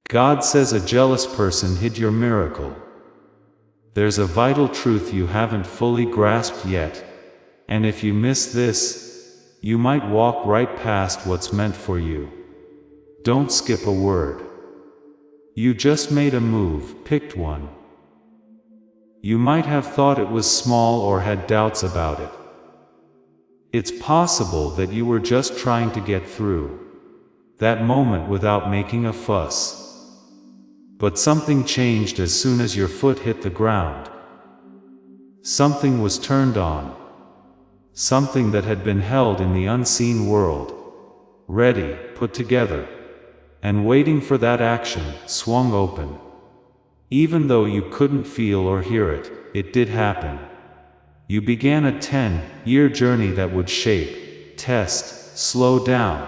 God says a jealous person hid your miracle. There's a vital truth you haven't fully grasped yet, and if you miss this, you might walk right past what's meant for you. Don't skip a word. You just made a move, picked one. You might have thought it was small or had doubts about it. It's possible that you were just trying to get through that moment without making a fuss. But something changed as soon as your foot hit the ground. Something was turned on. Something that had been held in the unseen world, ready, put together, and waiting for that action, swung open. Even though you couldn't feel or hear it, it did happen. You began a 10-year journey that would shape, test, slow down,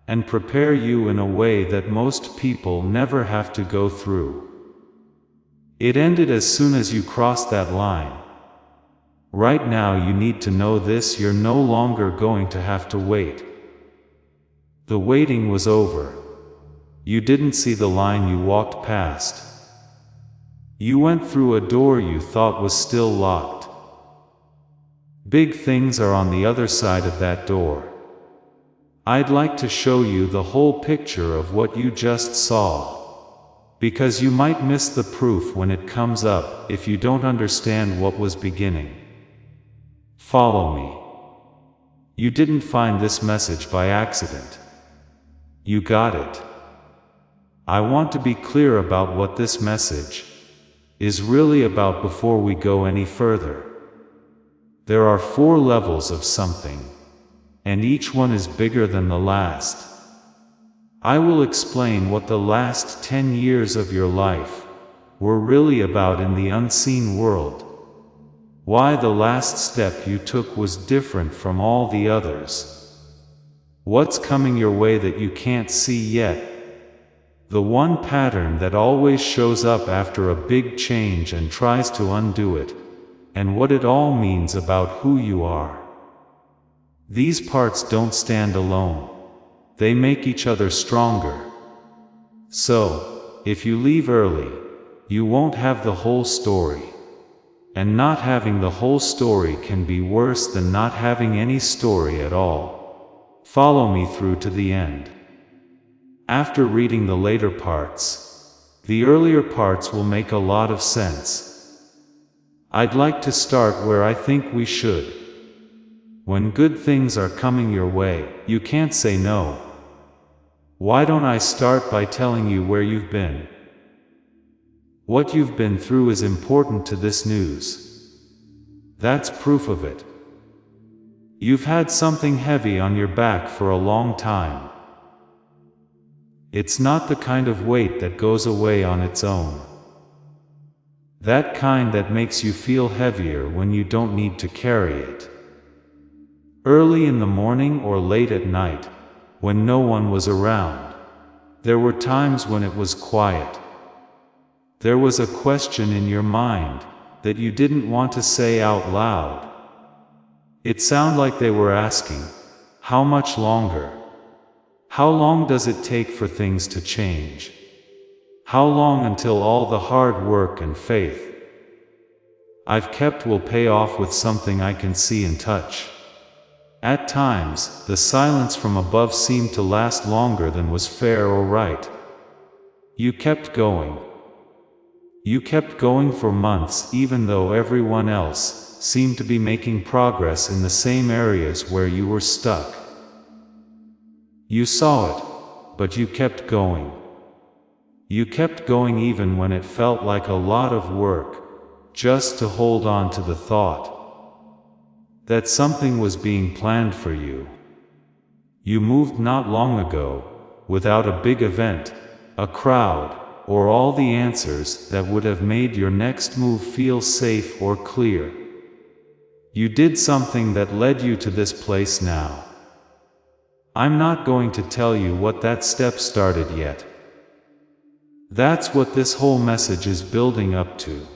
and prepare you in a way that most people never have to go through. It ended as soon as you crossed that line. Right now you need to know this: you're no longer going to have to wait. The waiting was over. You didn't see the line you walked past. You went through a door you thought was still locked. Big things are on the other side of that door. I'd like to show you the whole picture of what you just saw, because you might miss the proof when it comes up if you don't understand what was beginning. Follow me. You didn't find this message by accident. You got it. I want to be clear about what this message is really about before we go any further. There are 4 levels of something, and each one is bigger than the last. I will explain what the last 10 years of your life were really about in the unseen world. Why the last step you took was different from all the others. What's coming your way that you can't see yet? The one pattern that always shows up after a big change and tries to undo it, and what it all means about who you are. These parts don't stand alone. They make each other stronger. So, if you leave early, you won't have the whole story. And not having the whole story can be worse than not having any story at all. Follow me through to the end. After reading the later parts, the earlier parts will make a lot of sense. I'd like to start where I think we should. When good things are coming your way, you can't say no. Why don't I start by telling you where you've been? What you've been through is important to this news. That's proof of it. You've had something heavy on your back for a long time. It's not the kind of weight that goes away on its own. That kind that makes you feel heavier when you don't need to carry it. Early in the morning or late at night, when no one was around. There were times when it was quiet. There was a question in your mind that you didn't want to say out loud. It sounded like they were asking, how much longer? How long does it take for things to change? How long until all the hard work and faith I've kept will pay off with something I can see and touch? At times, the silence from above seemed to last longer than was fair or right. You kept going. You kept going for months even though everyone else seemed to be making progress in the same areas where you were stuck. You saw it, but you kept going. You kept going even when it felt like a lot of work, just to hold on to the thought that something was being planned for you. You moved not long ago, without a big event, a crowd, or all the answers that would have made your next move feel safe or clear. You did something that led you to this place now. I'm not going to tell you what that step started yet. That's what this whole message is building up to.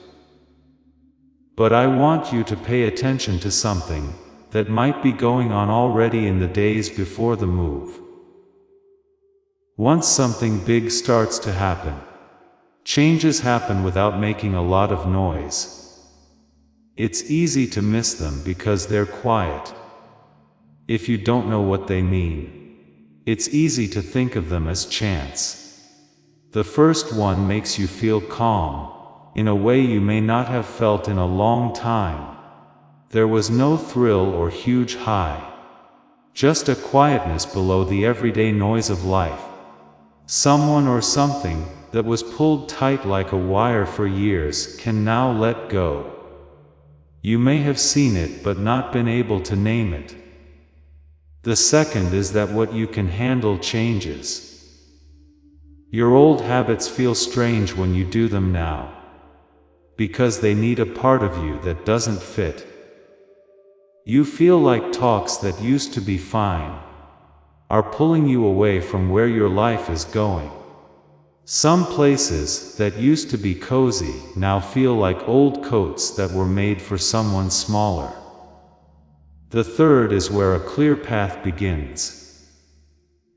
But I want you to pay attention to something that might be going on already in the days before the move. Once something big starts to happen, changes happen without making a lot of noise. It's easy to miss them because they're quiet. If you don't know what they mean, it's easy to think of them as chance. The first one makes you feel calm, in a way you may not have felt in a long time. There was no thrill or huge high, just a quietness below the everyday noise of life. Someone or something that was pulled tight like a wire for years can now let go. You may have seen it but not been able to name it. The second is that what you can handle changes. Your old habits feel strange when you do them now, because they need a part of you that doesn't fit. You feel like talks that used to be fine are pulling you away from where your life is going. Some places that used to be cozy now feel like old coats that were made for someone smaller. The third is where a clear path begins.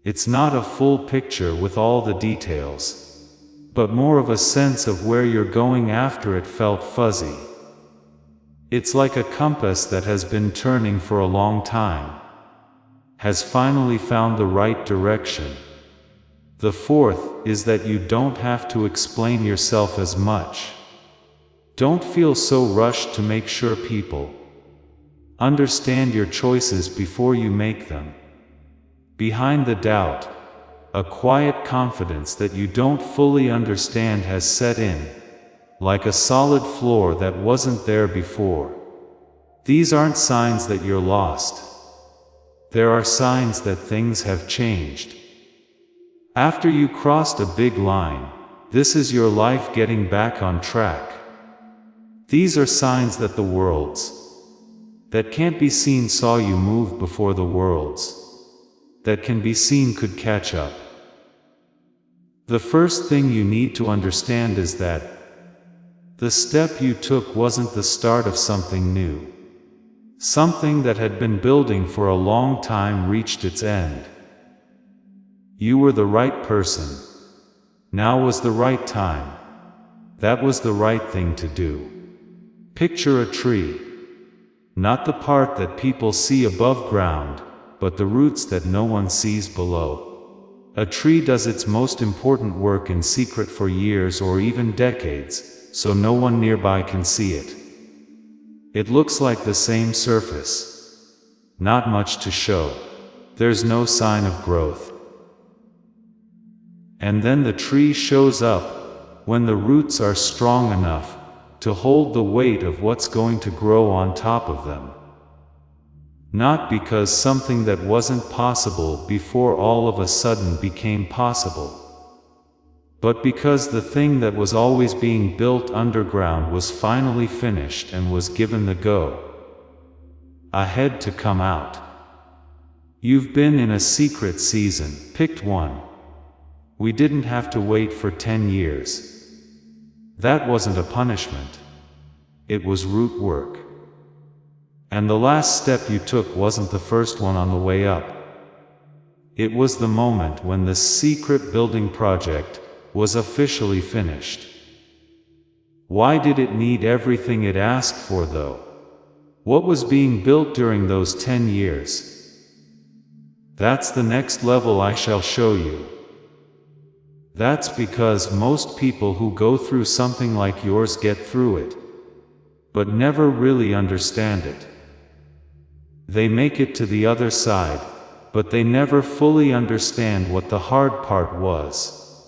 It's not a full picture with all the details, but more of a sense of where you're going after it felt fuzzy. It's like a compass that has been turning for a long time, has finally found the right direction. The fourth is that you don't have to explain yourself as much. Don't feel so rushed to make sure people understand your choices before you make them. Behind the doubt, a quiet confidence that you don't fully understand has set in, like a solid floor that wasn't there before. These aren't signs that you're lost. There are signs that things have changed. After you crossed a big line, this is your life getting back on track. These are signs that the worlds that can't be seen saw you move before the worlds that can be seen could catch up. The first thing you need to understand is that the step you took wasn't the start of something new. Something that had been building for a long time reached its end. You were the right person. Now was the right time. That was the right thing to do. Picture a tree. Not the part that people see above ground, but the roots that no one sees below. A tree does its most important work in secret for years or even decades, so no one nearby can see it. It looks like the same surface. Not much to show. There's no sign of growth. And then the tree shows up, when the roots are strong enough to hold the weight of what's going to grow on top of them. Not because something that wasn't possible before all of a sudden became possible, but because the thing that was always being built underground was finally finished and was given the go ahead to come out. You've been in a secret season, picked one. We didn't have to wait for 10 years. That wasn't a punishment. It was root work. And the last step you took wasn't the first one on the way up. It was the moment when the secret building project was officially finished. Why did it need everything it asked for though? What was being built during those 10 years? That's the next level I shall show you. That's because most people who go through something like yours get through it, but never really understand it. They make it to the other side, but they never fully understand what the hard part was.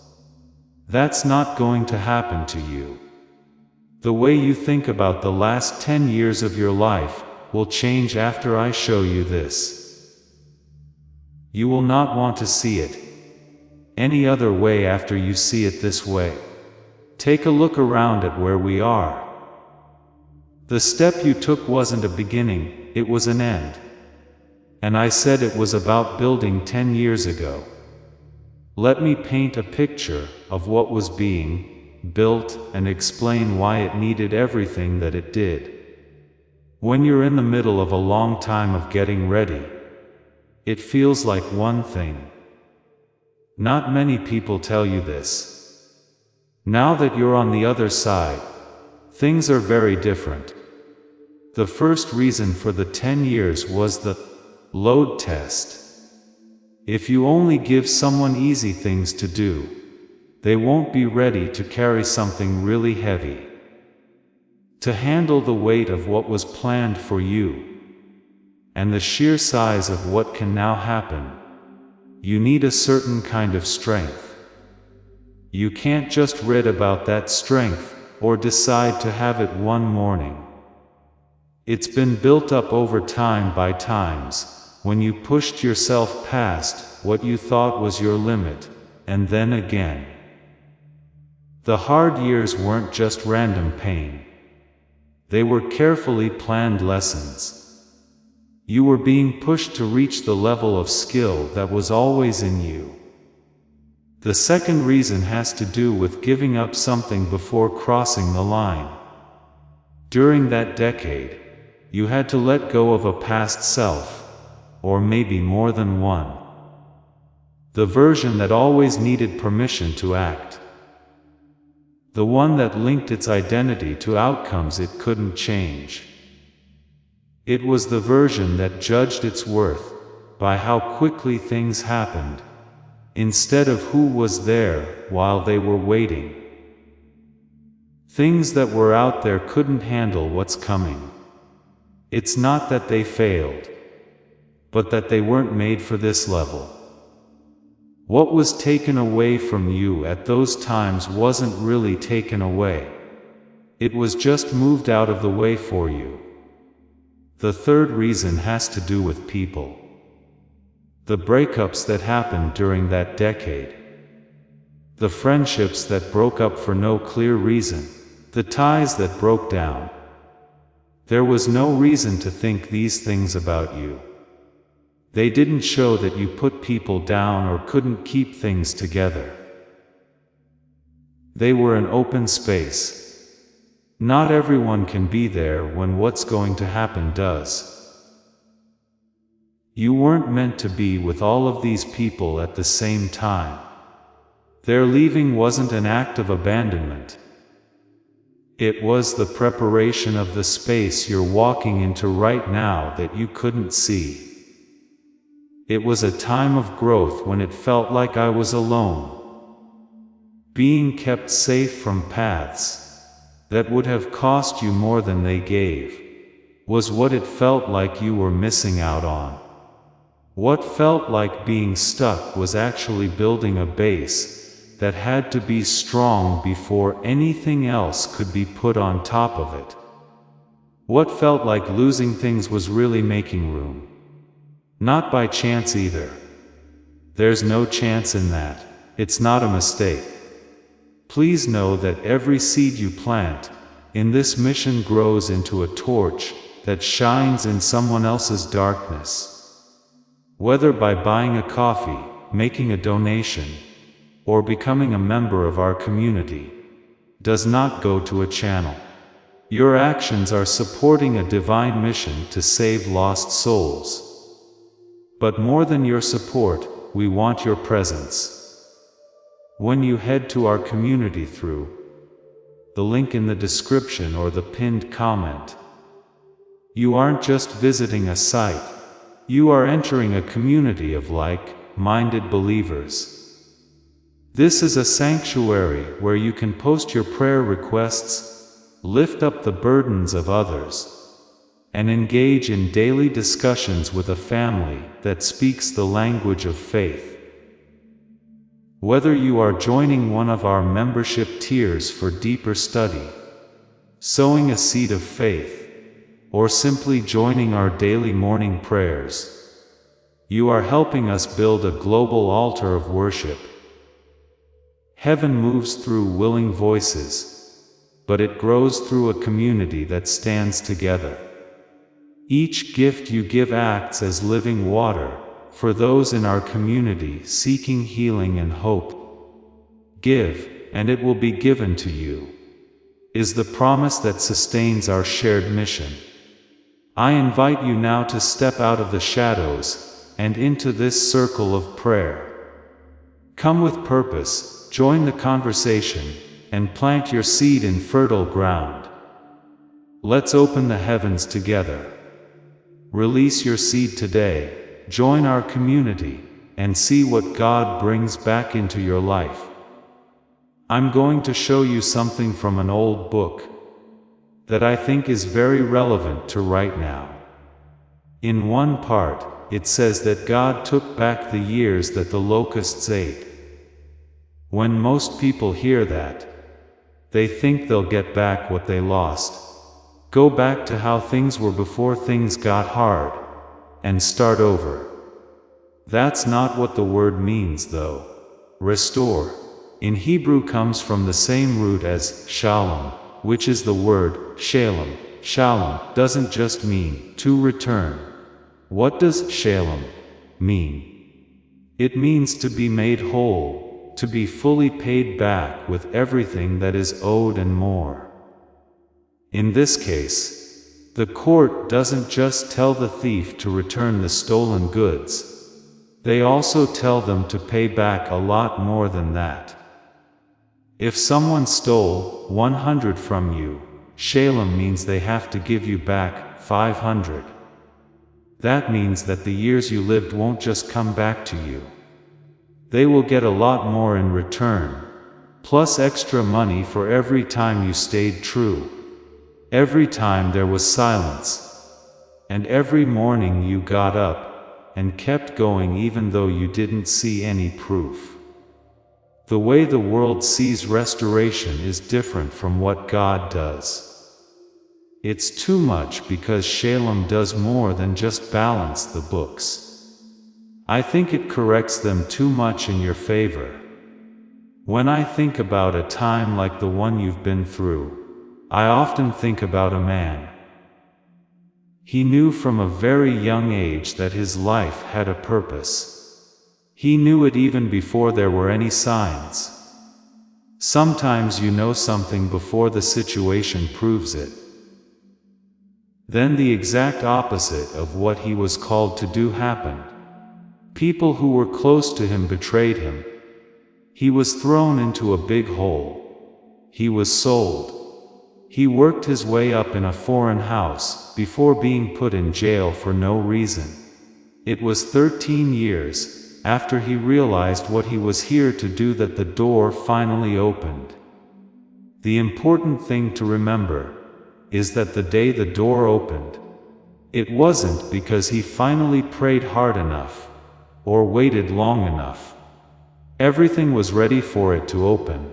That's not going to happen to you. The way you think about the last 10 years of your life will change after I show you this. You will not want to see it any other way after you see it this way. Take a look around at where we are. The step you took wasn't a beginning, it was an end. And I said it was about building 10 years ago. Let me paint a picture of what was being built and explain why it needed everything that it did. When you're in the middle of a long time of getting ready, it feels like one thing. Not many people tell you this. Now that you're on the other side, things are very different. The first reason for the 10 years was the load test. If you only give someone easy things to do, they won't be ready to carry something really heavy. To handle the weight of what was planned for you, and the sheer size of what can now happen, you need a certain kind of strength. You can't just read about that strength, or decide to have it one morning. It's been built up over time by times, when you pushed yourself past what you thought was your limit, and then again. The hard years weren't just random pain. They were carefully planned lessons. You were being pushed to reach the level of skill that was always in you. The second reason has to do with giving up something before crossing the line. During that decade, you had to let go of a past self, or maybe more than one. The version that always needed permission to act. The one that linked its identity to outcomes it couldn't change. It was the version that judged its worth by how quickly things happened, instead of who was there while they were waiting. Things that were out there couldn't handle what's coming. It's not that they failed, but that they weren't made for this level. What was taken away from you at those times wasn't really taken away. It was just moved out of the way for you. The third reason has to do with people. The breakups that happened during that decade. The friendships that broke up for no clear reason. The ties that broke down. There was no reason to think these things about you. They didn't show that you put people down or couldn't keep things together. They were an open space. Not everyone can be there when what's going to happen does. You weren't meant to be with all of these people at the same time. Their leaving wasn't an act of abandonment. It was the preparation of the space you're walking into right now that you couldn't see. It was a time of growth when it felt like I was alone. Being kept safe from paths that would have cost you more than they gave was what it felt like you were missing out on. What felt like being stuck was actually building a base that had to be strong before anything else could be put on top of it. What felt like losing things was really making room. Not by chance either. There's no chance in that. It's not a mistake. Please know that every seed you plant in this mission grows into a torch that shines in someone else's darkness. Whether by buying a coffee, making a donation, or becoming a member of our community, does not go to a channel. Your actions are supporting a divine mission to save lost souls. But more than your support, we want your presence. When you head to our community through the link in the description or the pinned comment, you aren't just visiting a site, you are entering a community of like-minded believers. This is a sanctuary where you can post your prayer requests, lift up the burdens of others, and engage in daily discussions with a family that speaks the language of faith. Whether you are joining one of our membership tiers for deeper study, sowing a seed of faith, or simply joining our daily morning prayers, you are helping us build a global altar of worship. Heaven moves through willing voices, but it grows through a community that stands together. Each gift you give acts as living water for those in our community seeking healing and hope. Give, and it will be given to you, is the promise that sustains our shared mission. I invite you now to step out of the shadows and into this circle of prayer. Come with purpose, join the conversation, and plant your seed in fertile ground. Let's open the heavens together. Release your seed today, join our community, and see what God brings back into your life. I'm going to show you something from an old book that I think is very relevant to right now. In one part, it says that God took back the years that the locusts ate. When most people hear that, they think they'll get back what they lost. Go back to how things were before things got hard, and start over. That's not what the word means though. Restore, in Hebrew, comes from the same root as shalom, which is the word shalom. Shalom doesn't just mean to return. What does shalom mean? It means to be made whole, to be fully paid back with everything that is owed and more. In this case, the court doesn't just tell the thief to return the stolen goods. They also tell them to pay back a lot more than that. If someone stole 100 from you, shalom means they have to give you back 500. That means that the years you lived won't just come back to you. They will get a lot more in return, plus extra money for every time you stayed true, every time there was silence, and every morning you got up and kept going even though you didn't see any proof. The way the world sees restoration is different from what God does. It's too much because shalom does more than just balance the books. I think it corrects them too much in your favor. When I think about a time like the one you've been through, I often think about a man. He knew from a very young age that his life had a purpose. He knew it even before there were any signs. Sometimes you know something before the situation proves it. Then the exact opposite of what he was called to do happened. People who were close to him betrayed him. He was thrown into a big hole. He was sold. He worked his way up in a foreign house before being put in jail for no reason. It was 13 years after he realized what he was here to do that the door finally opened. The important thing to remember is that the day the door opened, it wasn't because he finally prayed hard enough or waited long enough. Everything was ready for it to open,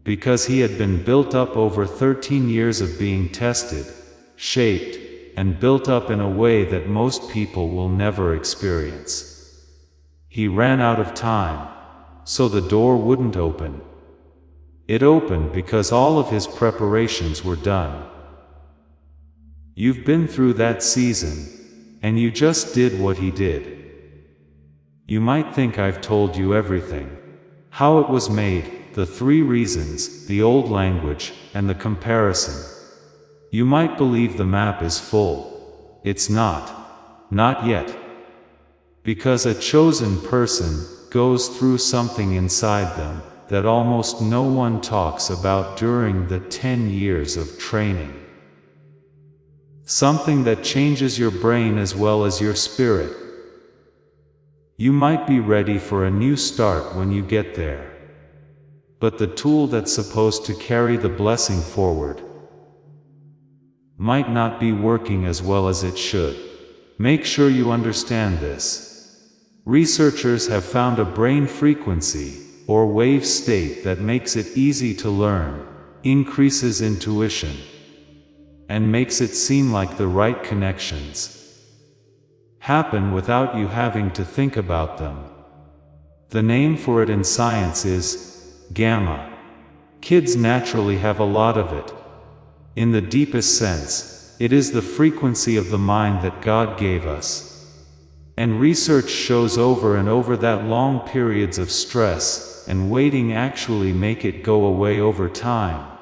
because he had been built up over 13 years of being tested, shaped, and built up in a way that most people will never experience. He ran out of time, so the door wouldn't open. It opened because all of his preparations were done. You've been through that season, and you just did what he did. You might think I've told you everything. How it was made, the 3 reasons, the old language, and the comparison. You might believe the map is full. It's not. Not yet. Because a chosen person goes through something inside them that almost no one talks about during the 10 years of training. Something that changes your brain as well as your spirit. You might be ready for a new start when you get there. But the tool that's supposed to carry the blessing forward might not be working as well as it should. Make sure you understand this. Researchers have found a brain frequency, or wave state, that makes it easy to learn, increases intuition, and makes it seem like the right connections happen without you having to think about them. The name for it in science is gamma. Kids naturally have a lot of it. In the deepest sense, it is the frequency of the mind that God gave us. And research shows over and over that long periods of stress and waiting actually make it go away over time.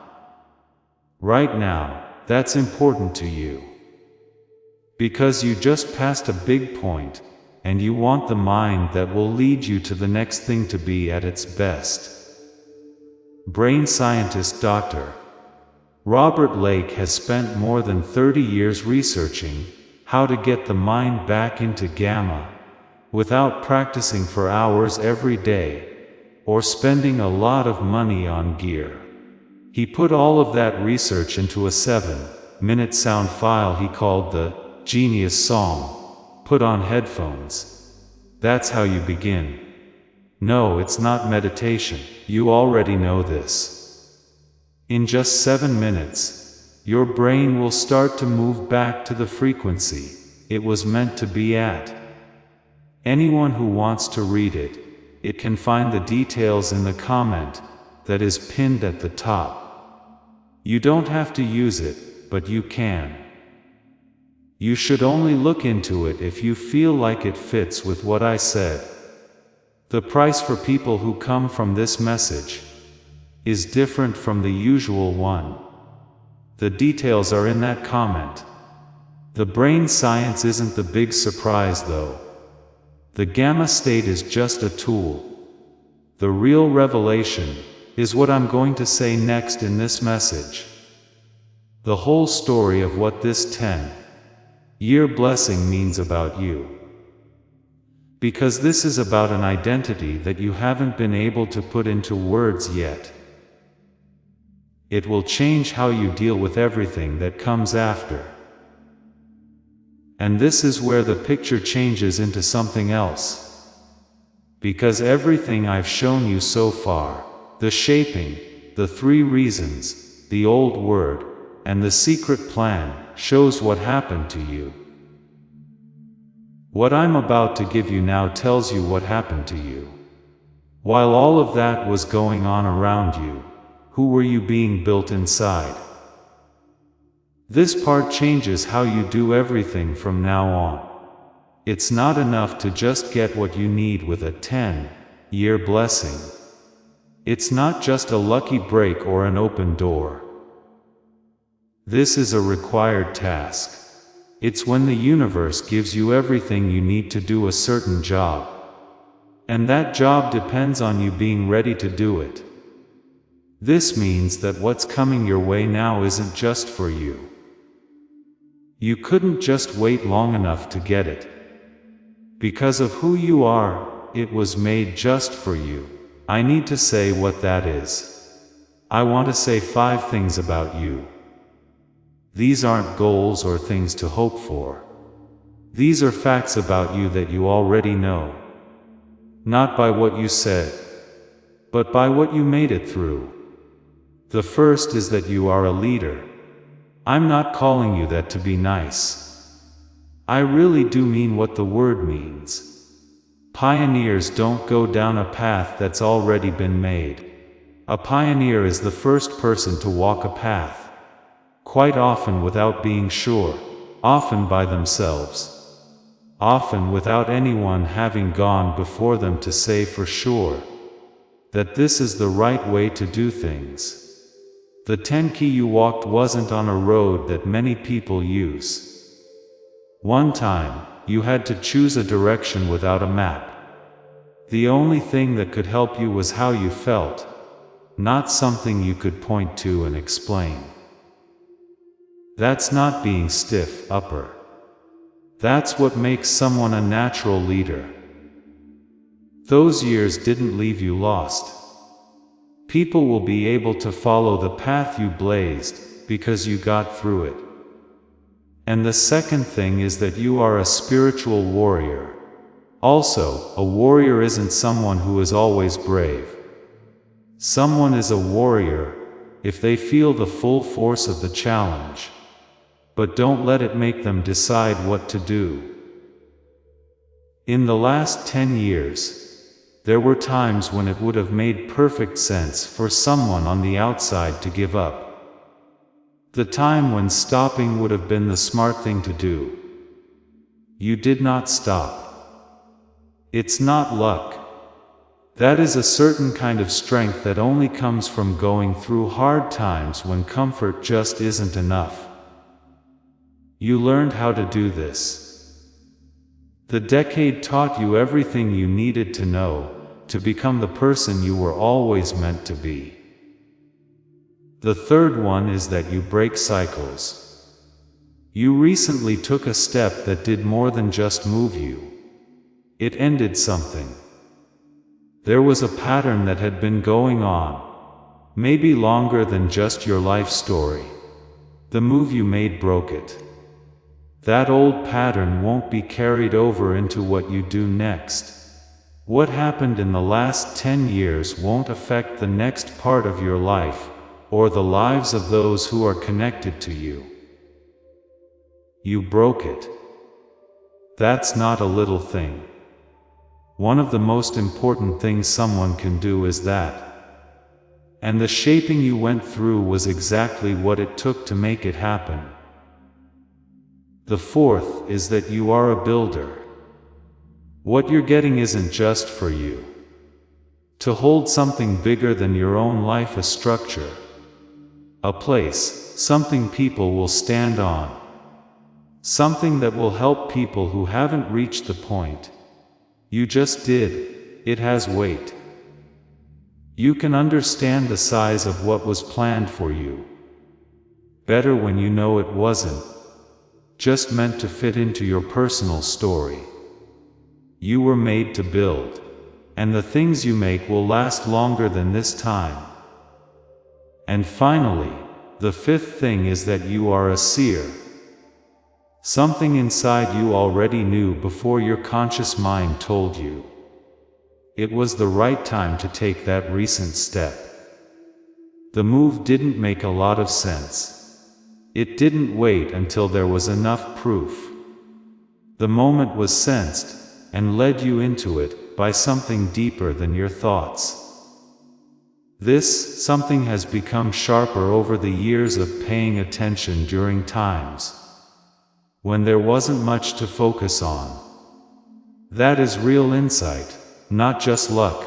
Right now, that's important to you. Because you just passed a big point, and you want the mind that will lead you to the next thing to be at its best. Brain scientist Dr. Robert Lake has spent more than 30 years researching how to get the mind back into gamma without practicing for hours every day or spending a lot of money on gear. He put all of that research into a 7-minute sound file he called the Genius Song. Put on headphones. That's how you begin. No, it's not meditation. You already know this. In just 7 minutes, your brain will start to move back to the frequency it was meant to be at. Anyone who wants to read it, it can find the details in the comment that is pinned at the top. You don't have to use it, but you can. You should only look into it if you feel like it fits with what I said. The price for people who come from this message is different from the usual one. The details are in that comment. The brain science isn't the big surprise though. The gamma state is just a tool. The real revelation is what I'm going to say next in this message. The whole story of what this 10-year blessing means about you. Because this is about an identity that you haven't been able to put into words yet. It will change how you deal with everything that comes after. And this is where the picture changes into something else. Because everything I've shown you so far, the shaping, the 3 reasons, the old word, and the secret plan, shows what happened to you. What I'm about to give you now tells you what happened to you. While all of that was going on around you, who were you being built inside? This part changes how you do everything from now on. It's not enough to just get what you need with a 10-year blessing. It's not just a lucky break or an open door. This is a required task. It's when the universe gives you everything you need to do a certain job. And that job depends on you being ready to do it. This means that what's coming your way now isn't just for you. You couldn't just wait long enough to get it. Because of who you are, it was made just for you. I need to say what that is. I want to say 5 things about you. These aren't goals or things to hope for. These are facts about you that you already know. Not by what you said, but by what you made it through. The first is that you are a leader. I'm not calling you that to be nice. I really do mean what the word means. Pioneers don't go down a path that's already been made. A pioneer is the first person to walk a path. Quite often without being sure, often by themselves. Often without anyone having gone before them to say for sure that this is the right way to do things. The 10-key you walked wasn't on a road that many people use. One time, you had to choose a direction without a map. The only thing that could help you was how you felt, not something you could point to and explain. That's not being stiff upper. That's what makes someone a natural leader. Those years didn't leave you lost. People will be able to follow the path you blazed because you got through it. And the second thing is that you are a spiritual warrior. Also, a warrior isn't someone who is always brave. Someone is a warrior if they feel the full force of the challenge. But don't let it make them decide what to do. In the last 10 years, there were times when it would have made perfect sense for someone on the outside to give up. The time when stopping would have been the smart thing to do. You did not stop. It's not luck. That is a certain kind of strength that only comes from going through hard times when comfort just isn't enough. You learned how to do this. The decade taught you everything you needed to know to become the person you were always meant to be. The third one is that you break cycles. You recently took a step that did more than just move you. It ended something. There was a pattern that had been going on, maybe longer than just your life story. The move you made broke it. That old pattern won't be carried over into what you do next. What happened in the last 10 years won't affect the next part of your life, or the lives of those who are connected to you. You broke it. That's not a little thing. One of the most important things someone can do is that. And the shaping you went through was exactly what it took to make it happen. The fourth is that you are a builder. What you're getting isn't just for you. To hold something bigger than your own life, a structure, a place, something people will stand on, something that will help people who haven't reached the point you just did. It has weight. You can understand the size of what was planned for you better when you know it wasn't just meant to fit into your personal story. You were made to build, and the things you make will last longer than this time. And finally, the fifth thing is that you are a seer. Something inside you already knew before your conscious mind told you. It was the right time to take that recent step. The move didn't make a lot of sense. It didn't wait until there was enough proof. The moment was sensed, and led you into it, by something deeper than your thoughts. This something has become sharper over the years of paying attention during times when there wasn't much to focus on. That is real insight, not just luck.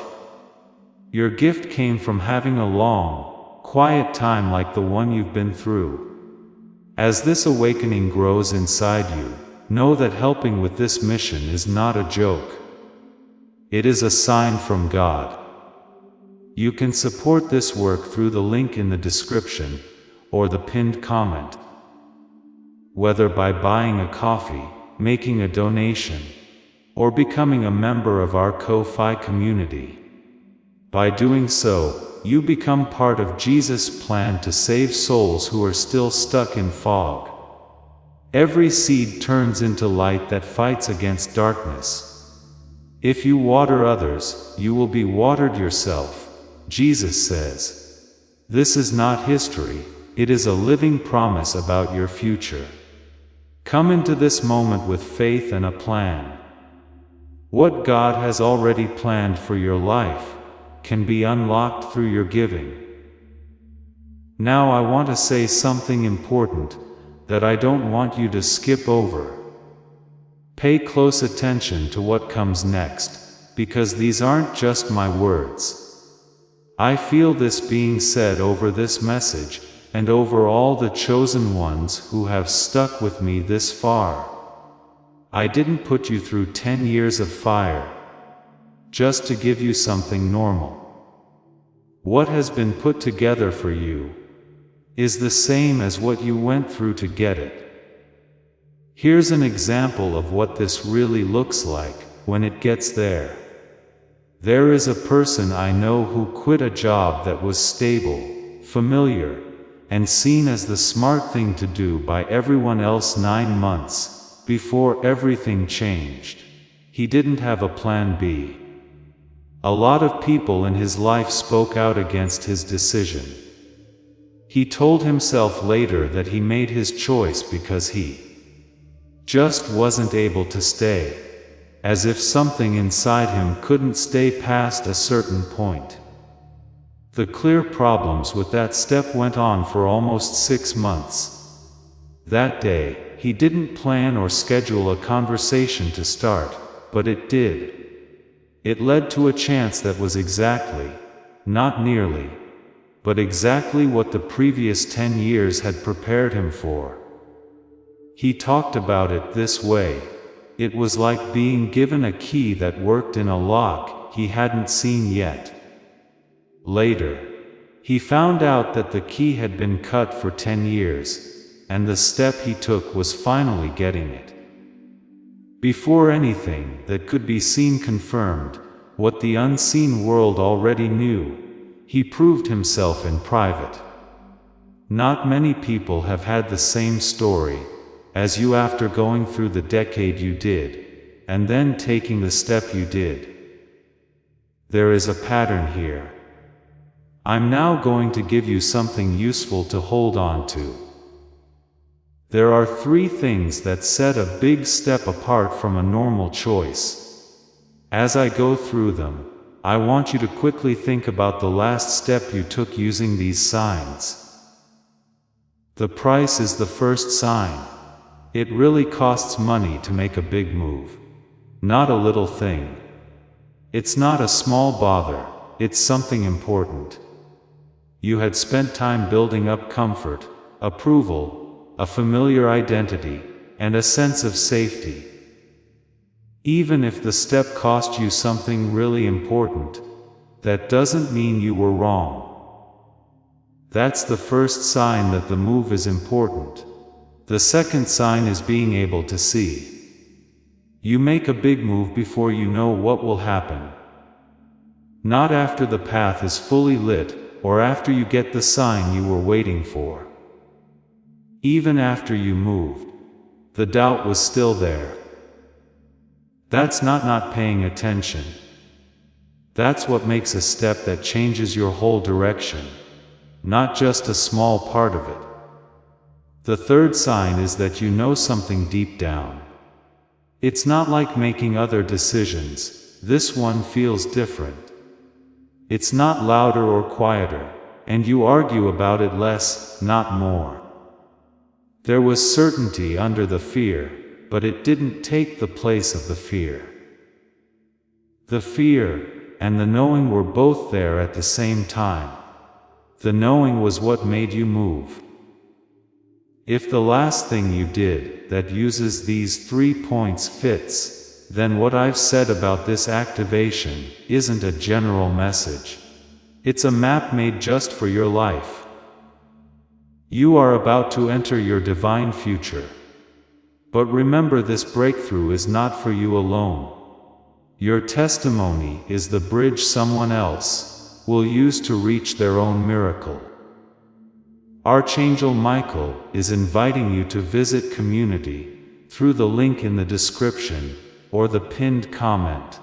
Your gift came from having a long, quiet time like the one you've been through. As this awakening grows inside you, know that helping with this mission is not a joke. It is a sign from God. You can support this work through the link in the description, or the pinned comment. Whether by buying a coffee, making a donation, or becoming a member of our Ko-Fi community. By doing so, you become part of Jesus' plan to save souls who are still stuck in fog. Every seed turns into light that fights against darkness. If you water others, you will be watered yourself, Jesus says. This is not history, it is a living promise about your future. Come into this moment with faith and a plan. What God has already planned for your life can be unlocked through your giving. Now I want to say something important that I don't want you to skip over. Pay close attention to what comes next, because these aren't just my words. I feel this being said over this message, and over all the chosen ones who have stuck with me this far. I didn't put you through 10 years of fire just to give you something normal. What has been put together for you is the same as what you went through to get it. Here's an example of what this really looks like when it gets there. There is a person I know who quit a job that was stable, familiar, and seen as the smart thing to do by everyone else 9 months before everything changed. He didn't have a plan B. A lot of people in his life spoke out against his decision. He told himself later that he made his choice because he just wasn't able to stay, as if something inside him couldn't stay past a certain point. The clear problems with that step went on for almost 6 months. That day, he didn't plan or schedule a conversation to start, but it did. It led to a chance that was exactly, not nearly, but exactly what the previous 10 years had prepared him for. He talked about it this way: It was like being given a key that worked in a lock he hadn't seen yet. Later, he found out that the key had been cut for 10 years, and the step he took was finally getting it. Before anything that could be seen confirmed what the unseen world already knew, he proved himself in private. Not many people have had the same story as you after going through the decade you did, and then taking the step you did. There is a pattern here. I'm now going to give you something useful to hold on to. There are 3 things that set a big step apart from a normal choice. As I go through them, I want you to quickly think about the last step you took using these signs. The price is the first sign. It really costs money to make a big move. Not a little thing. It's not a small bother, it's something important. You had spent time building up comfort, approval, a familiar identity, and a sense of safety. Even if the step cost you something really important, that doesn't mean you were wrong. That's the first sign that the move is important. The second sign is being able to see. You make a big move before you know what will happen. Not after the path is fully lit, or after you get the sign you were waiting for. Even after you moved, the doubt was still there. That's not paying attention. That's what makes a step that changes your whole direction, not just a small part of it. The third sign is that you know something deep down. It's not like making other decisions, this one feels different. It's not louder or quieter, and you argue about it less, not more. There was certainty under the fear, but it didn't take the place of the fear. The fear and the knowing were both there at the same time. The knowing was what made you move. If the last thing you did that uses these 3 points fits, then what I've said about this activation isn't a general message. It's a map made just for your life. You are about to enter your divine future. But remember, this breakthrough is not for you alone. Your testimony is the bridge someone else will use to reach their own miracle. Archangel Michael is inviting you to visit Community through the link in the description or the pinned comment.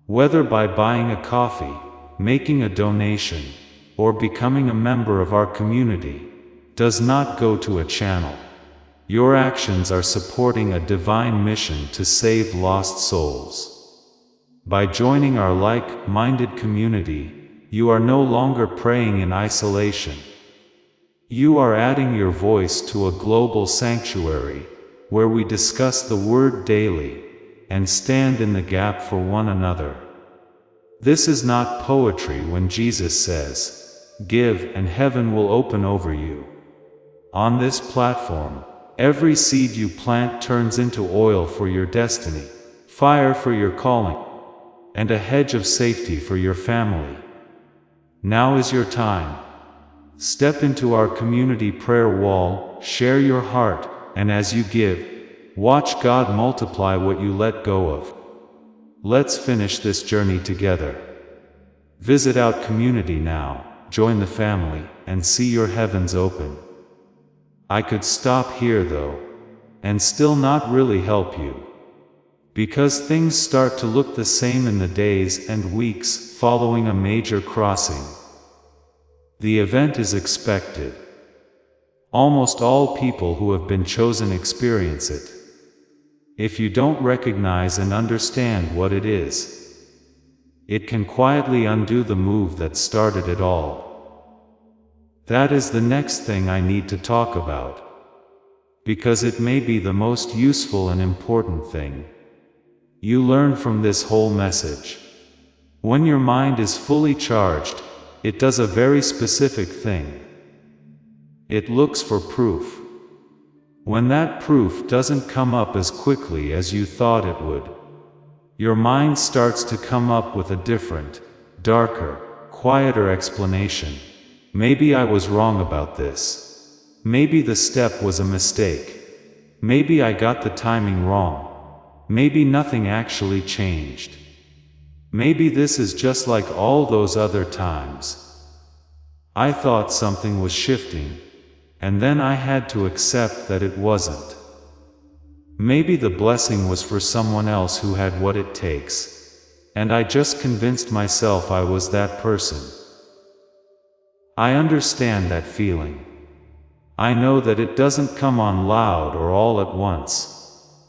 Whether by buying a coffee, making a donation, or becoming a member of our community, does not go to a channel. Your actions are supporting a divine mission to save lost souls. By joining our like-minded community, you are no longer praying in isolation. You are adding your voice to a global sanctuary, where we discuss the Word daily, and stand in the gap for one another. This is not poetry when Jesus says, "Give and heaven will open over you." On this platform, every seed you plant turns into oil for your destiny, fire for your calling, and a hedge of safety for your family. Now is your time. Step into our community prayer wall, share your heart, and as you give, watch God multiply what you let go of. Let's finish this journey together. Visit our community now, join the family, and see your heavens open. I could stop here though, and still not really help you. Because things start to look the same in the days and weeks following a major crossing. The event is expected. Almost all people who have been chosen experience it. If you don't recognize and understand what it is, it can quietly undo the move that started it all. That is the next thing I need to talk about, because it may be the most useful and important thing you learn from this whole message. When your mind is fully charged, it does a very specific thing. It looks for proof. When that proof doesn't come up as quickly as you thought it would, your mind starts to come up with a different, darker, quieter explanation. Maybe I was wrong about this. Maybe the step was a mistake. Maybe I got the timing wrong. Maybe nothing actually changed. Maybe this is just like all those other times. I thought something was shifting, and then I had to accept that it wasn't. Maybe the blessing was for someone else who had what it takes, and I just convinced myself I was that person. I understand that feeling. I know that it doesn't come on loud or all at once,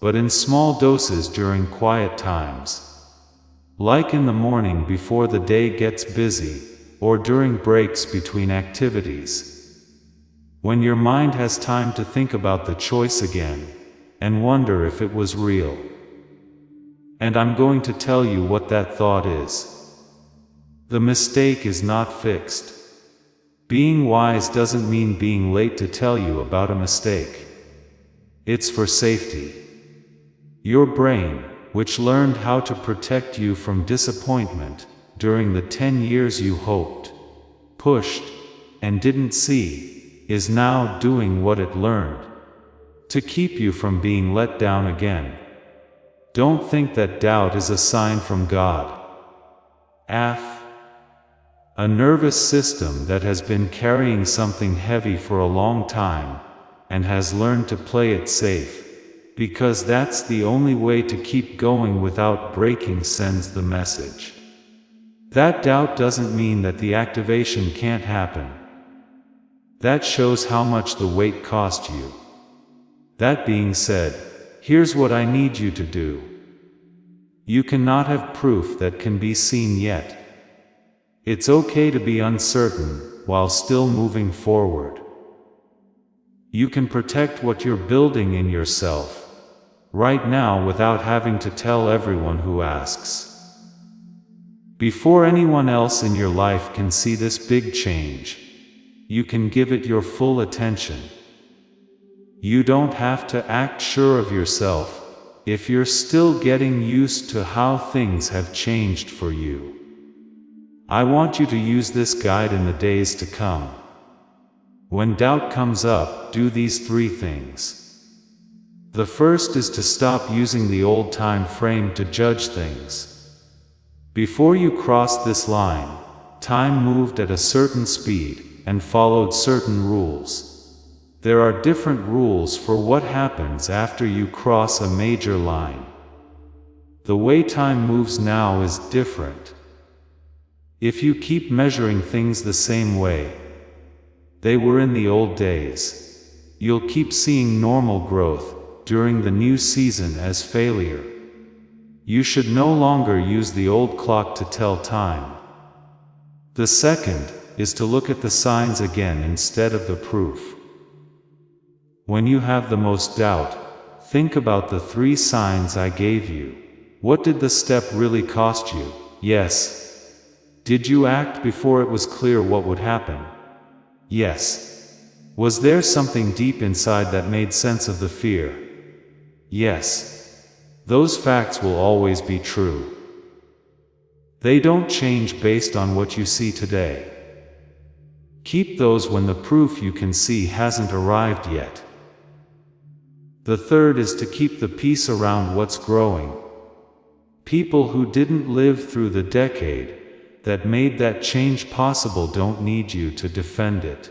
but in small doses during quiet times. Like in the morning before the day gets busy, or during breaks between activities. When your mind has time to think about the choice again, and wonder if it was real. And I'm going to tell you what that thought is. The mistake is not fixed. Being wise doesn't mean being late to tell you about a mistake. It's for safety. Your brain, which learned how to protect you from disappointment during the 10 years you hoped, pushed, and didn't see, is now doing what it learned to keep you from being let down again. Don't think that doubt is a sign from God. A nervous system that has been carrying something heavy for a long time, and has learned to play it safe, because that's the only way to keep going without breaking, sends the message. That doubt doesn't mean that the activation can't happen. That shows how much the wait cost you. That being said, here's what I need you to do. You cannot have proof that can be seen yet. It's okay to be uncertain while still moving forward. You can protect what you're building in yourself right now without having to tell everyone who asks. Before anyone else in your life can see this big change, you can give it your full attention. You don't have to act sure of yourself if you're still getting used to how things have changed for you. I want you to use this guide in the days to come. When doubt comes up, do these 3 things. The first is to stop using the old time frame to judge things. Before you crossed this line, time moved at a certain speed and followed certain rules. There are different rules for what happens after you cross a major line. The way time moves now is different. If you keep measuring things the same way they were in the old days, you'll keep seeing normal growth during the new season as failure. You should no longer use the old clock to tell time. The second is to look at the signs again instead of the proof. When you have the most doubt, think about the 3 signs I gave you. What did the step really cost you? Yes. Did you act before it was clear what would happen? Yes. Was there something deep inside that made sense of the fear? Yes. Those facts will always be true. They don't change based on what you see today. Keep those when the proof you can see hasn't arrived yet. The third is to keep the peace around what's growing. People who didn't live through the decade that made that change possible don't need you to defend it.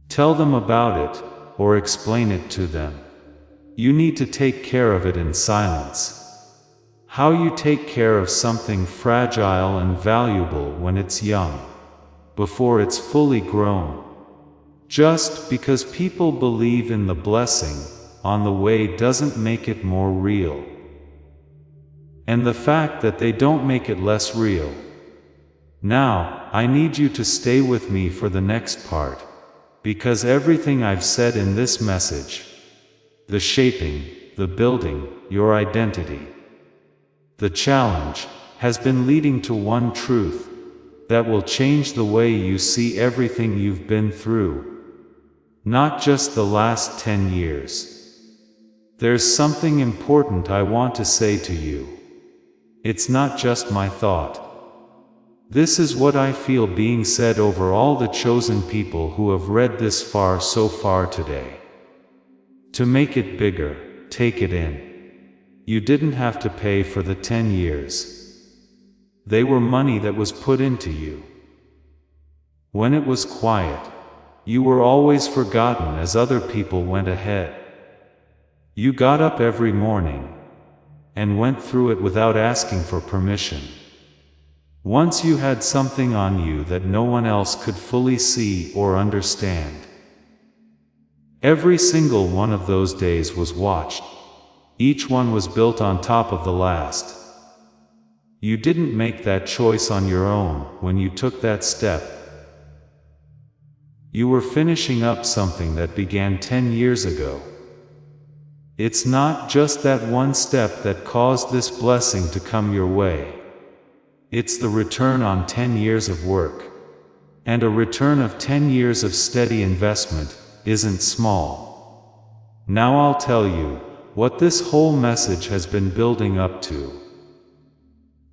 Tell them about it, or explain it to them. You need to take care of it in silence. How you take care of something fragile and valuable when it's young, before it's fully grown. Just because people believe in the blessing on the way doesn't make it more real. And the fact that they don't make it less real. Now, I need you to stay with me for the next part, because everything I've said in this message, the shaping, the building, your identity, the challenge, has been leading to one truth that will change the way you see everything you've been through. not just the last 10 years. There's something important I want to say to you. It's not just my thought. This is what I feel being said over all the chosen people who have read this far so far today. To make it bigger, take it in. You didn't have to pay for the 10 years. They were money that was put into you. When it was quiet, you were always forgotten as other people went ahead. You got up every morning and went through it without asking for permission. Once you had something on you that no one else could fully see or understand. Every single one of those days was watched. Each one was built on top of the last. You didn't make that choice on your own when you took that step. You were finishing up something that began 10 years ago. It's not just that one step that caused this blessing to come your way. It's the return on 10 years of work. And a return of 10 years of steady investment isn't small. Now I'll tell you what this whole message has been building up to.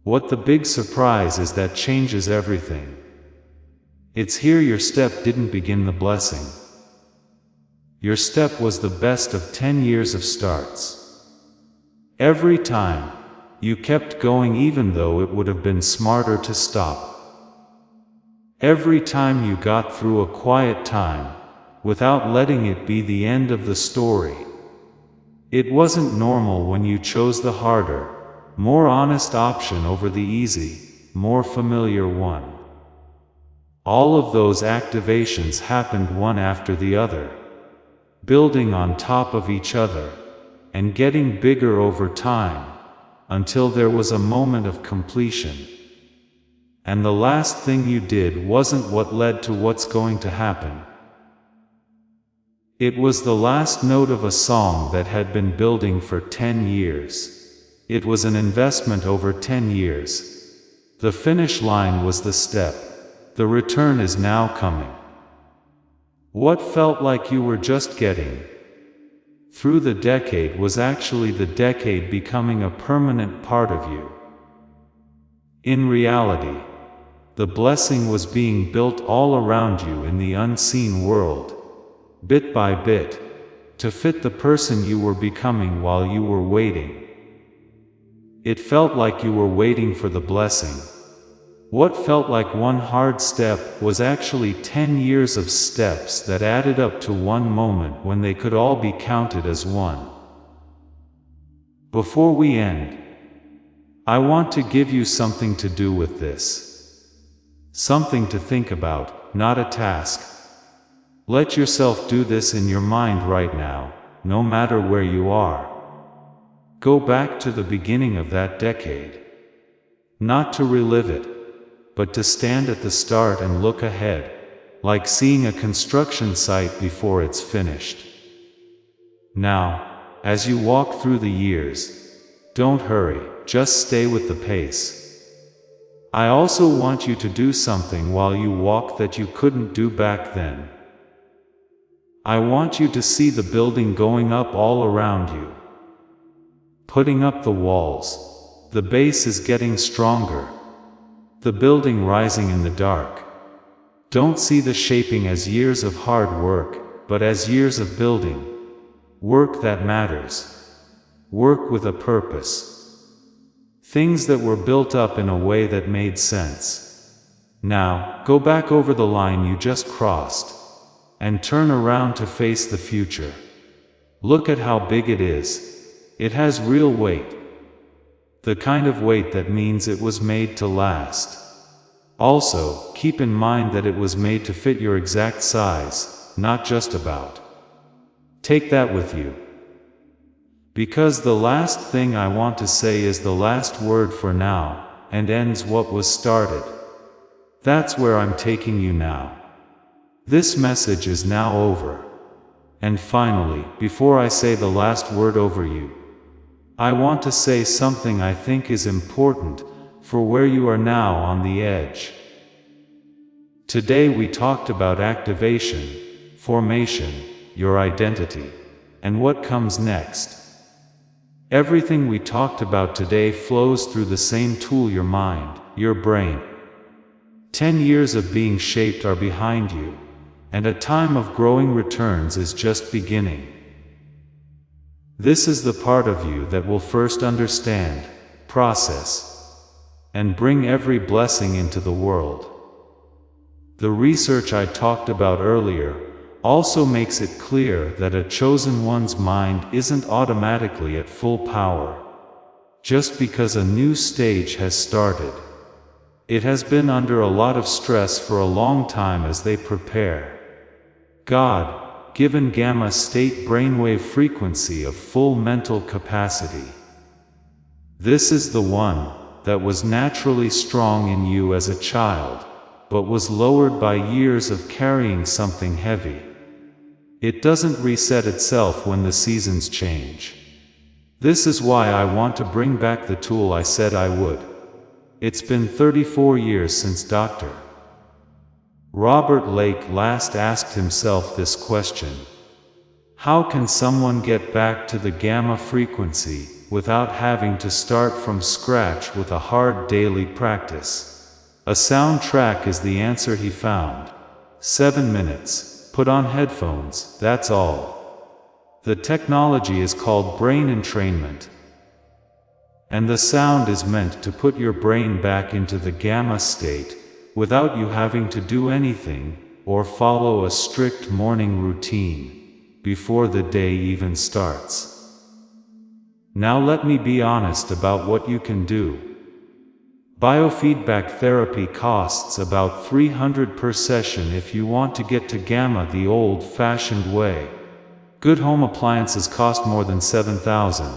What the big surprise is that changes everything. It's here your step didn't begin the blessing. Your step was the best of 10 years of starts. Every time, you kept going even though it would have been smarter to stop. Every time you got through a quiet time, without letting it be the end of the story. It wasn't normal when you chose the harder, more honest option over the easy, more familiar one. All of those activations happened one after the other, building on top of each other, and getting bigger over time, until there was a moment of completion. And the last thing you did wasn't what led to what's going to happen. It was the last note of a song that had been building for 10 years. It was an investment over 10 years. The finish line was the step. The return is now coming. What felt like you were just getting through the decade was actually the decade becoming a permanent part of you. In reality, the blessing was being built all around you in the unseen world, bit by bit, to fit the person you were becoming while you were waiting. It felt like you were waiting for the blessing. What felt like one hard step was actually 10 years of steps that added up to one moment when they could all be counted as one. Before we end, I want to give you something to do with this. Something to think about, not a task. Let yourself do this in your mind right now, no matter where you are. Go back to the beginning of that decade. Not to relive it, but to stand at the start and look ahead, like seeing a construction site before it's finished. Now, as you walk through the years, don't hurry, just stay with the pace. I also want you to do something while you walk that you couldn't do back then. I want you to see the building going up all around you. Putting up the walls. The base is getting stronger. The building rising in the dark. Don't see the shaping as years of hard work, but as years of building. Work that matters. Work with a purpose. Things that were built up in a way that made sense. Now, go back over the line you just crossed, and turn around to face the future. Look at how big it is. It has real weight. The kind of weight that means it was made to last. Also, keep in mind that it was made to fit your exact size, not just about. Take that with you. Because the last thing I want to say is the last word for now, and ends what was started. That's where I'm taking you now. This message is now over. And finally, before I say the last word over you, I want to say something I think is important for where you are now on the edge. Today we talked about activation, formation, your identity, and what comes next. Everything we talked about today flows through the same tool: your mind, your brain. 10 years of being shaped are behind you, and a time of growing returns is just beginning. This is the part of you that will first understand, process, and bring every blessing into the world. The research I talked about earlier also makes it clear that a chosen one's mind isn't automatically at full power just because a new stage has started. It has been under a lot of stress for a long time as they prepare. God, given gamma state brainwave frequency of full mental capacity. This is the one that was naturally strong in you as a child, but was lowered by years of carrying something heavy. It doesn't reset itself when the seasons change. This is why I want to bring back the tool I said I would. It's been 34 years since Dr. Robert Lake last asked himself this question. How can someone get back to the gamma frequency without having to start from scratch with a hard daily practice? A soundtrack is the answer he found. 7 minutes. Put on headphones, that's all. The technology is called brain entrainment. And the sound is meant to put your brain back into the gamma state, without you having to do anything, or follow a strict morning routine, before the day even starts. Now let me be honest about what you can do. Biofeedback therapy costs about $300 per session if you want to get to gamma the old-fashioned way. Good home appliances cost more than $7,000.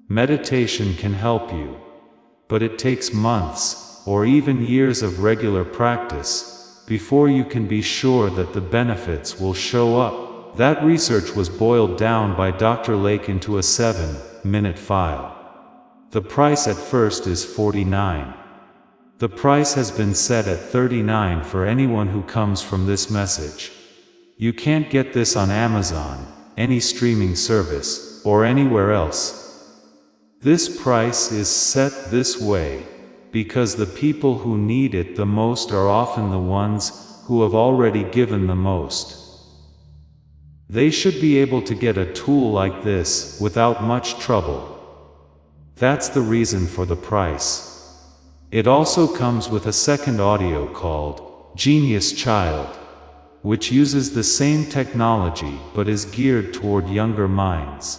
Meditation can help you, but it takes months, or even years of regular practice, before you can be sure that the benefits will show up. That research was boiled down by Dr. Lake into a 7-minute file. The price at first is $49. The price has been set at $39 for anyone who comes from this message. You can't get this on Amazon, any streaming service, or anywhere else. This price is set this way because the people who need it the most are often the ones who have already given the most. They should be able to get a tool like this without much trouble. That's the reason for the price. It also comes with a second audio called Genius Child, which uses the same technology but is geared toward younger minds.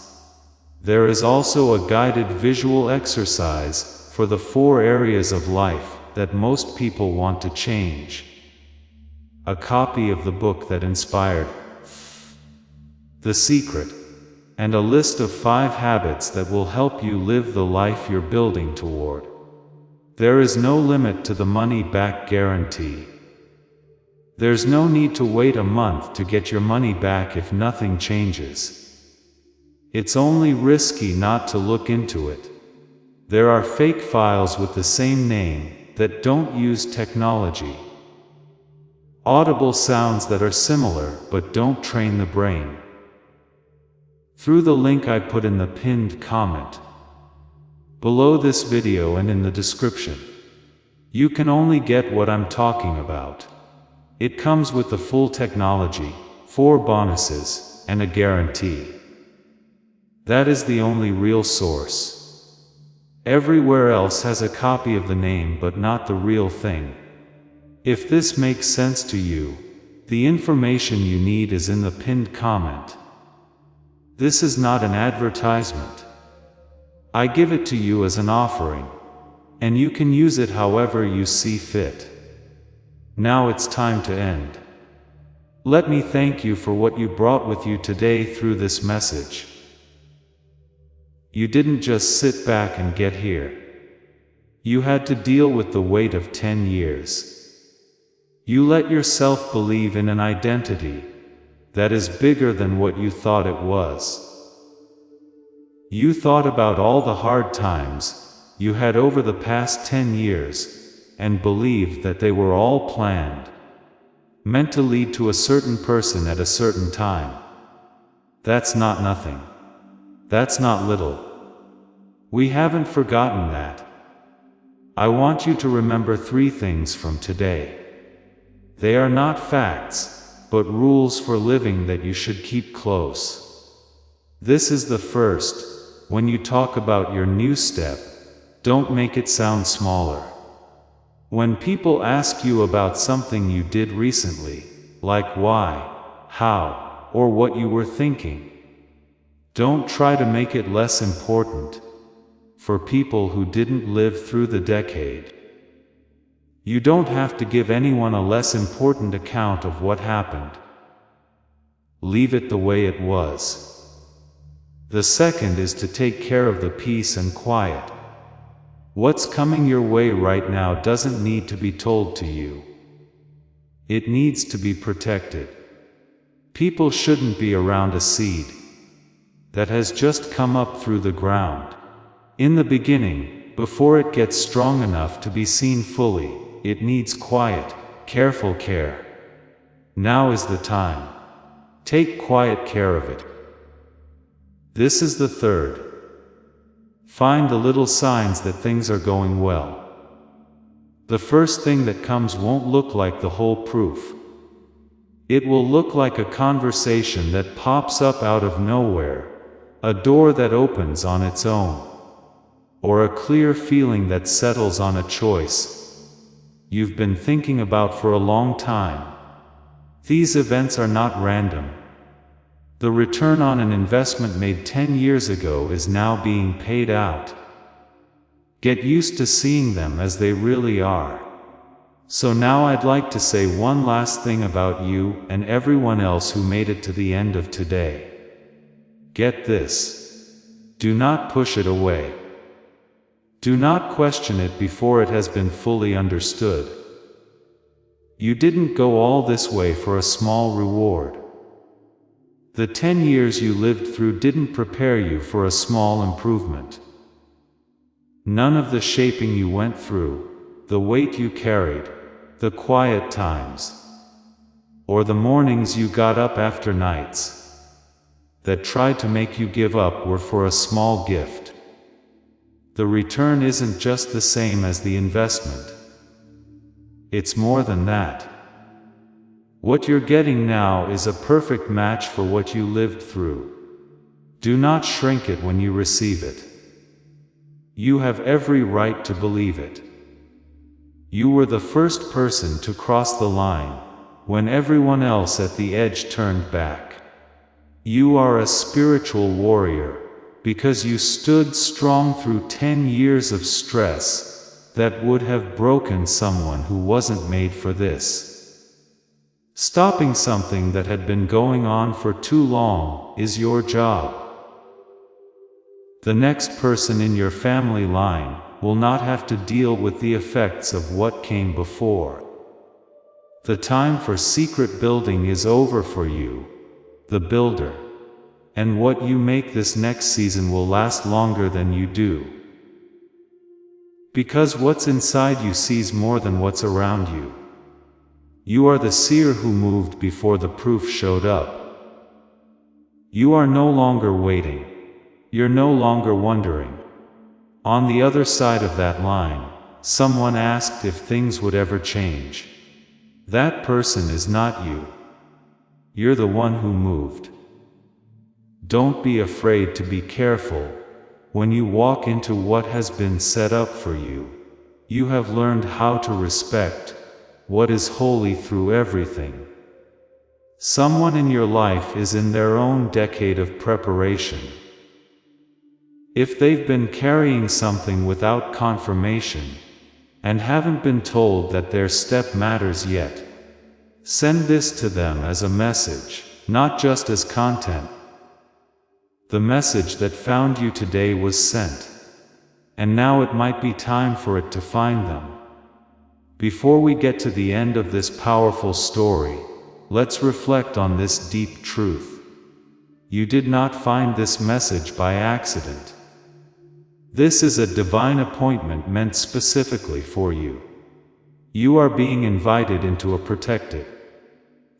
There is also a guided visual exercise for the 4 areas of life that most people want to change. A copy of the book that inspired The Secret, and a list of 5 habits that will help you live the life you're building toward. There is no limit to the money-back guarantee. There's no need to wait a month to get your money back if nothing changes. It's only risky not to look into it. There are fake files with the same name that don't use technology. Audible sounds that are similar but don't train the brain. Through the link I put in the pinned comment below this video and in the description. You can only get what I'm talking about. It comes with the full technology, 4 bonuses, and a guarantee. That is the only real source. Everywhere else has a copy of the name but not the real thing. If this makes sense to you, the information you need is in the pinned comment. This is not an advertisement. I give it to you as an offering, and you can use it however you see fit. Now it's time to end. Let me thank you for what you brought with you today through this message. You didn't just sit back and get here. You had to deal with the weight of 10 years. You let yourself believe in an identity that is bigger than what you thought it was. You thought about all the hard times you had over the past 10 years and believed that they were all planned. meant to lead to a certain person at a certain time. That's not nothing. That's not little. We haven't forgotten that. I want you to remember 3 things from today. They are not facts, but rules for living that you should keep close. This is the first: when you talk about your new step, don't make it sound smaller. When people ask you about something you did recently, like why, how, or what you were thinking, don't try to make it less important. For people who didn't live through the decade, you don't have to give anyone a less important account of what happened. Leave it the way it was. The second is to take care of the peace and quiet. What's coming your way right now doesn't need to be told to you. It needs to be protected. People shouldn't be around a seed that has just come up through the ground. In the beginning, before it gets strong enough to be seen fully, it needs quiet, careful care. Now is the time. Take quiet care of it. This is the third. Find the little signs that things are going well. The first thing that comes won't look like the whole proof. It will look like a conversation that pops up out of nowhere, a door that opens on its own, or a clear feeling that settles on a choice you've been thinking about for a long time. These events are not random. The return on an investment made 10 years ago is now being paid out. Get used to seeing them as they really are. So now I'd like to say one last thing about you and everyone else who made it to the end of today. Get this. Do not push it away. Do not question it before it has been fully understood. You didn't go all this way for a small reward. The 10 years you lived through didn't prepare you for a small improvement. None of the shaping you went through, the weight you carried, the quiet times, or the mornings you got up after nights that tried to make you give up were for a small gift. The return isn't just the same as the investment. It's more than that. What you're getting now is a perfect match for what you lived through. Do not shrink it when you receive it. You have every right to believe it. You were the first person to cross the line, when everyone else at the edge turned back. You are a spiritual warrior, because you stood strong through 10 years of stress that would have broken someone who wasn't made for this. Stopping something that had been going on for too long is your job. The next person in your family line will not have to deal with the effects of what came before. The time for secret building is over for you, the builder. And what you make this next season will last longer than you do. Because what's inside you sees more than what's around you. You are the seer who moved before the proof showed up. You are no longer waiting. You're no longer wondering. On the other side of that line, someone asked if things would ever change. That person is not you. You're the one who moved. Don't be afraid to be careful. When you walk into what has been set up for you, you have learned how to respect what is holy through everything. Someone in your life is in their own decade of preparation. If they've been carrying something without confirmation, and haven't been told that their step matters yet, send this to them as a message, not just as content. The message that found you today was sent, and now it might be time for it to find them. Before we get to the end of this powerful story, let's reflect on this deep truth. You did not find this message by accident. This is a divine appointment meant specifically for you. You are being invited into a protected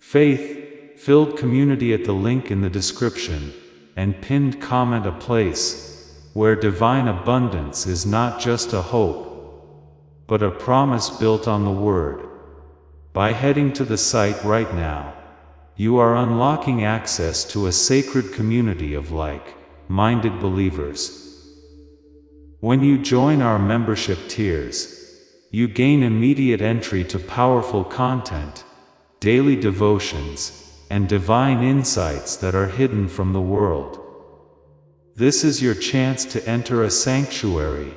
faith-filled community at the link in the description, and pinned comment a place where divine abundance is not just a hope, but a promise built on the Word. By heading to the site right now, you are unlocking access to a sacred community of like-minded believers. When you join our membership tiers, you gain immediate entry to powerful content, daily devotions, and divine insights that are hidden from the world. This is your chance to enter a sanctuary,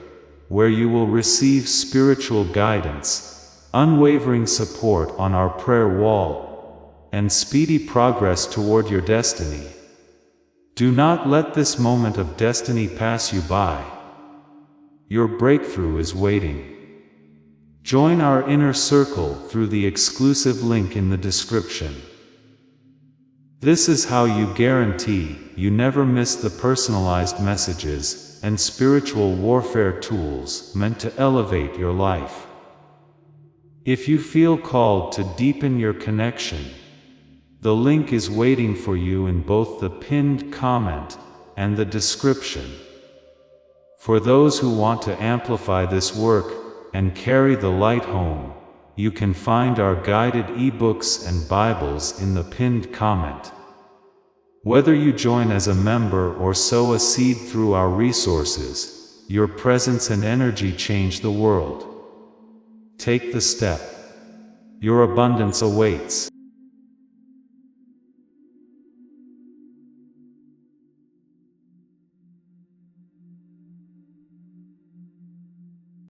where you will receive spiritual guidance, unwavering support on our prayer wall, and speedy progress toward your destiny. Do not let this moment of destiny pass you by. Your breakthrough is waiting. Join our inner circle through the exclusive link in the description. This is how you guarantee you never miss the personalized messages and spiritual warfare tools meant to elevate your life. If you feel called to deepen your connection, the link is waiting for you in both the pinned comment and the description. For those who want to amplify this work and carry the light home, you can find our guided ebooks and Bibles in the pinned comment. Whether you join as a member or sow a seed through our resources, your presence and energy change the world. Take the step. Your abundance awaits.